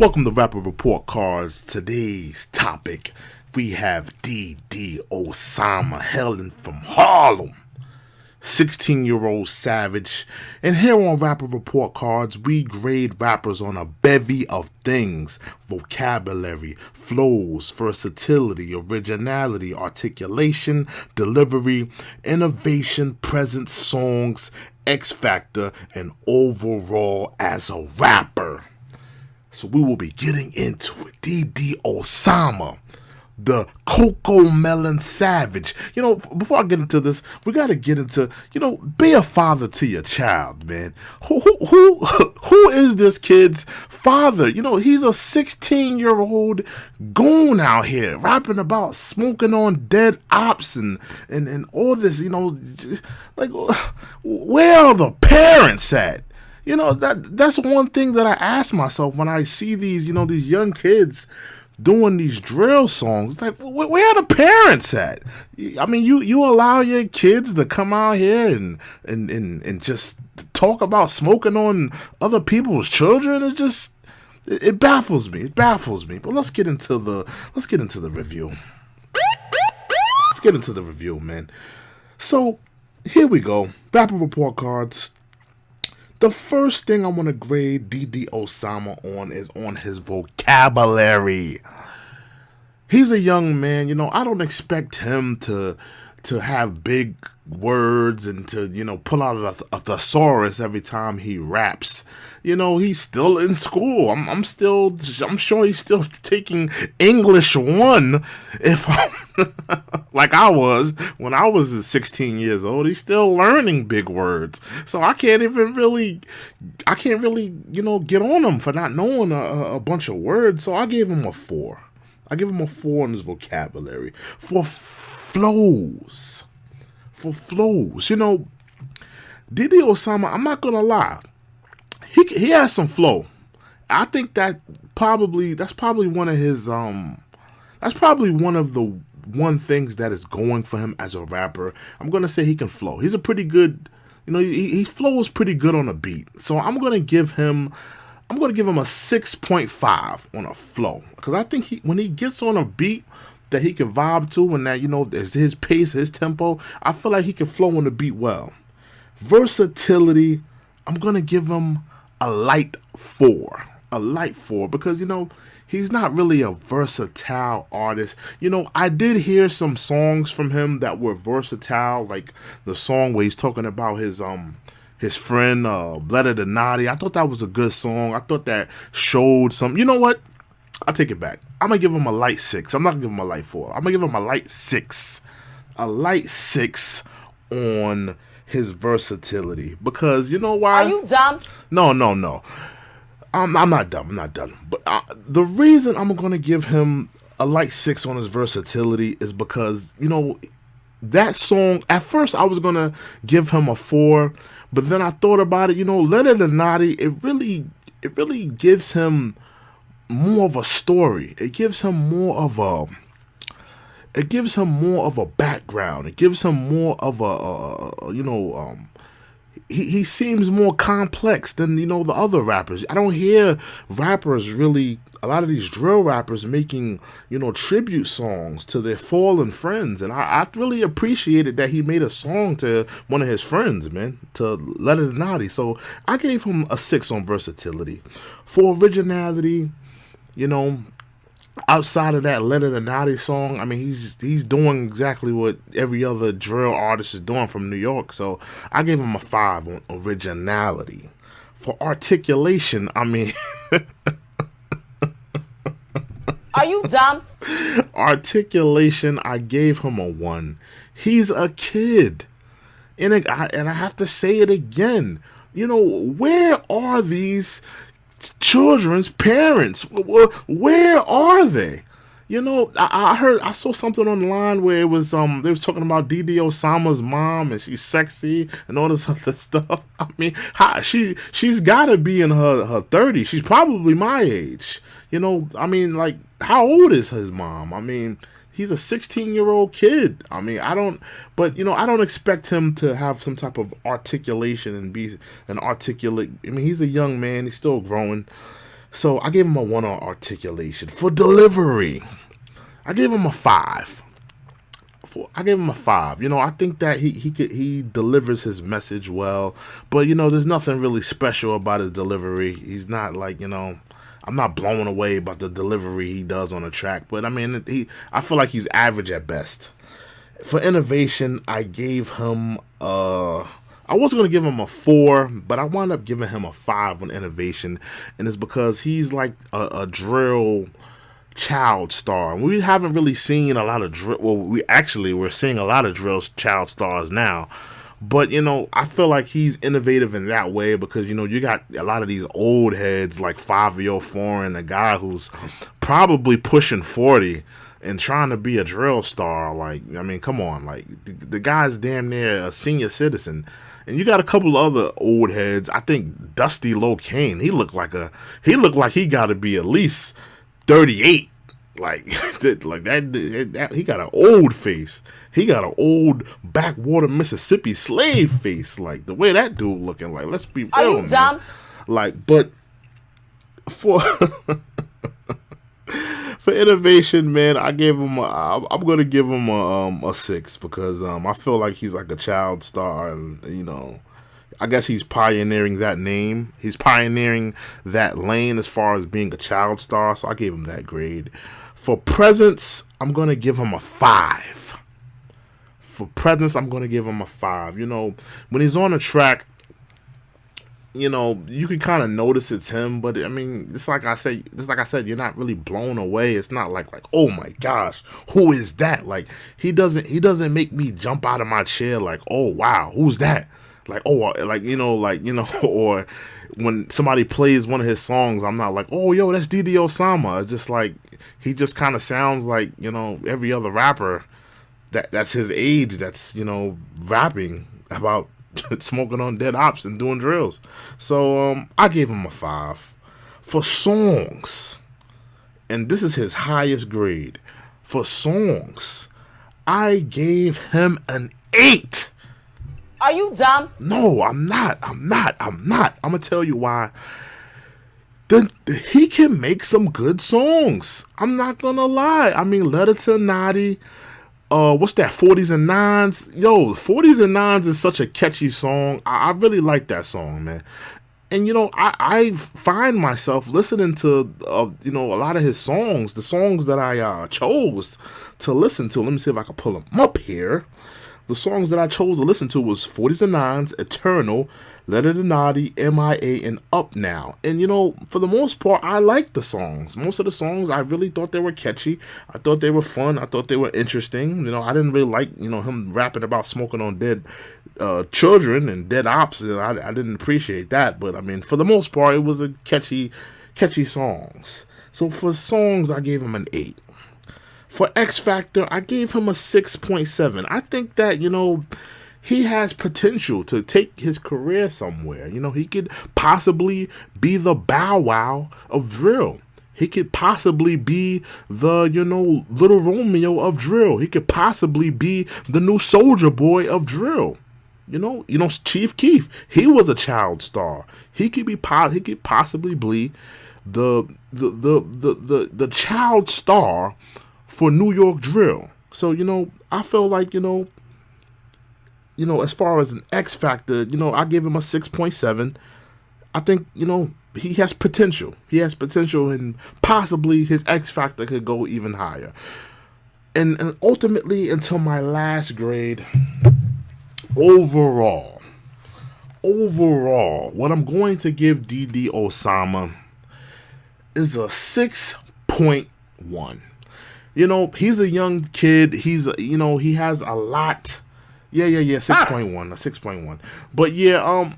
Welcome to Rapper Report Cards. Today's topic, we have D.D. Osama hailing from Harlem. 16-year-old savage. And here on Rapper Report Cards, we grade rappers on a bevy of things: vocabulary, flows, versatility, originality, articulation, delivery, innovation, presence, songs, X factor, and overall as a rapper. So we will be getting into it. D.D. Osama, the Cocoa Melon Savage. Before I get into this, we got to get into, be a father to your child, man. Who is this kid's father? He's a 16-year-old goon out here rapping about smoking on dead ops and all this, like, where are the parents at? That's one thing that I ask myself when I see these, these young kids doing these drill songs. Like, where are the parents at? I mean, you allow your kids to come out here and just talk about smoking on other people's children. It baffles me. It baffles me. But let's get into the review. Let's get into the review, man. So here we go. Rapper Report Cards. The first thing I want to grade D.D. Osama on is on his vocabulary. He's a young man, I don't expect him to have big words and to, pull out a thesaurus every time he raps. He's still in school. I'm sure he's still taking English 1 if I'm like I was when I was 16 years old. He's still learning big words. So I can't really, get on him for not knowing a bunch of words. So I gave him a 4. I give him a 4 on his vocabulary. For flows. D.D. Osama, I'm not gonna lie, he has some flow. I think that's probably one of his that's probably one of the things that is going for him as a rapper. I'm gonna say he can flow. He's a pretty good, he flows pretty good on a beat. So I'm gonna give him a 6.5 on a flow, because I think when he gets on a beat that he can vibe to, and that, is his pace, his tempo, I feel like he can flow on the beat well. Versatility, I'm going to give him a light 4. A light 4, because, he's not really a versatile artist. I did hear some songs from him that were versatile, like the song where he's talking about his friend, Letter to Notti. I thought that was a good song. I thought that showed some, you know what? I'll take it back. I'm going to give him a light 6. I'm not going to give him a light 4. I'm going to give him a light 6. A light 6 on his versatility. Because, you know why? Are you dumb? No. I'm not dumb. But the reason I'm going to give him a light 6 on his versatility is because, that song, at first I was going to give him a 4. But then I thought about it, Letter to Notti, it really gives him more of a story. It gives him more of a background. It gives him more of he seems more complex than, the other rappers. I don't hear rappers really, a lot of these drill rappers making, tribute songs to their fallen friends. And I really appreciated that he made a song to one of his friends, man, to Letter to Notti. So I gave him a 6 on versatility. For originality, outside of that Letter to Notti song, I mean, he's doing exactly what every other drill artist is doing from New York. So I gave him a 5 on originality. For articulation, I mean, Are you dumb? Articulation, I gave him a 1. He's a kid. And I have to say it again. Where are these children's parents? Where are they? I saw something online where it was they was talking about D.D. Osama's mom, and she's sexy and all this other stuff. I mean, she's got to be in her 30s. She's probably my age. I mean, like, how old is his mom? I mean, he's a 16-year-old kid. I mean, I don't expect him to have some type of articulation and be an articulate. I mean, he's a young man. He's still growing. So I gave him a 1 on articulation. For delivery, I gave him a 5. I gave him a 5. I think that he delivers his message well, but there's nothing really special about his delivery. He's not like I'm not blown away about the delivery he does on the track, but I mean I feel like he's average at best. For innovation, I gave him I was gonna give him a 4, but I wound up giving him a 5 on innovation, and it's because he's like a drill child star. We haven't really seen a lot of drill. Well, we're seeing a lot of drill child stars now, but I feel like he's innovative in that way because you got a lot of these old heads like 5-year foreign, a guy who's probably pushing 40 and trying to be a drill star. Like, I mean, come on, like the guy's damn near a senior citizen. And you got a couple of other old heads. I think Dusty Locane, he looked like he got to be at least 38. Like that he got an old face. He got an old backwater Mississippi slave face. Like the way that dude looking. Like, let's be real, Are you man. dumb? Like, but for for innovation, man, I'm gonna give him a 6 because I feel like he's like a child star, and I guess he's pioneering that name. He's pioneering that lane as far as being a child star, so I gave him that grade. For presence, I'm going to give him a 5. For presence, I'm going to give him a 5. When he's on the track, you can kind of notice it's him, but I mean, it's like I said, you're not really blown away. It's not like, oh my gosh, who is that? Like, he doesn't make me jump out of my chair like, oh wow, who's that? Like, oh, or when somebody plays one of his songs, I'm not like, oh, yo, that's D.D. Osama. It's just like, he just kind of sounds like, every other rapper that's his age that's, rapping about smoking on dead ops and doing drills. So, I gave him a 5. For songs, and this is his highest grade, for songs, I gave him an 8. Are you dumb? No, I'm not. I'm gonna tell you why. He can make some good songs. I'm not gonna lie. I mean, Letter to Notti. What's that? 40s and 9s. Yo, 40s and 9s is such a catchy song. I really like that song, man. And I find myself listening to a lot of his songs, the songs that I chose to listen to. Let me see if I can pull them up here. The songs that I chose to listen to was 40s and 9s, Eternal, Letter to Notti, MIA, and Up Now. And, for the most part, I liked the songs. Most of the songs, I really thought they were catchy. I thought they were fun. I thought they were interesting. I didn't really like, him rapping about smoking on dead children and dead ops. I didn't appreciate that. But, I mean, for the most part, it was a catchy songs. So, for songs, I gave him an 8. For X Factor, I gave him a 6.7. I think that, he has potential to take his career somewhere. He could possibly be the Bow Wow of drill. He could possibly be the, Little Romeo of drill. He could possibly be the new Soulja Boy of drill. Chief Keef, he was a child star. He could possibly be the child star for New York drill. So, I feel like, as far as an X Factor, I give him a 6.7. I think, he has potential. He has potential, and possibly his X Factor could go even higher. And ultimately, until my last grade, overall, what I'm going to give D.D. Osama is a 6.1. He's a young kid. He has a lot. Yeah, 6.1, a 6.1. But yeah,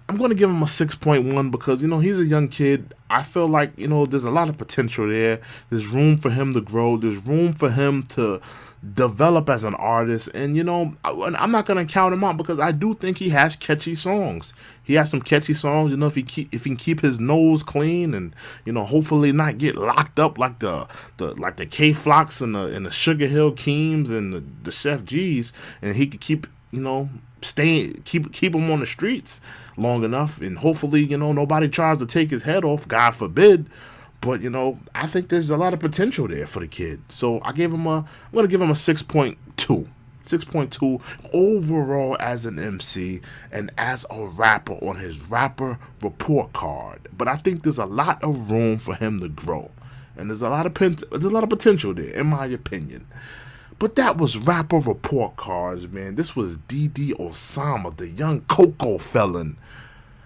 I'm going to give him a 6.1 because, he's a young kid. I feel like, there's a lot of potential there. There's room for him to grow. There's room for him to develop as an artist. And, I'm not going to count him out because I do think he has catchy songs. He has some catchy songs, if he can keep his nose clean and, hopefully not get locked up like the K-Flocks and the Sugar Hill Keems and the Chef G's, and he could keep keep him on the streets long enough, and hopefully, nobody tries to take his head off, God forbid. But I think there's a lot of potential there for the kid. So I'm gonna give him a 6.2. 6.2 overall as an MC and as a rapper on his rapper report card. But I think there's a lot of room for him to grow, and there's a lot of potential there, in my opinion. But that was rapper report cards, man. This was D.D. Osama, the young cocoa felon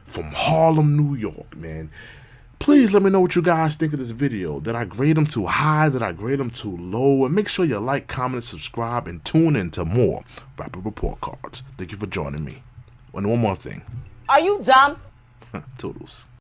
from Harlem, New York, man. Please let me know what you guys think of this video. Did I grade him too high? Did I grade him too low? And make sure you like, comment, subscribe, and tune in to more Rapper Report Cards. Thank you for joining me. And one more thing. Are you dumb? Toodles.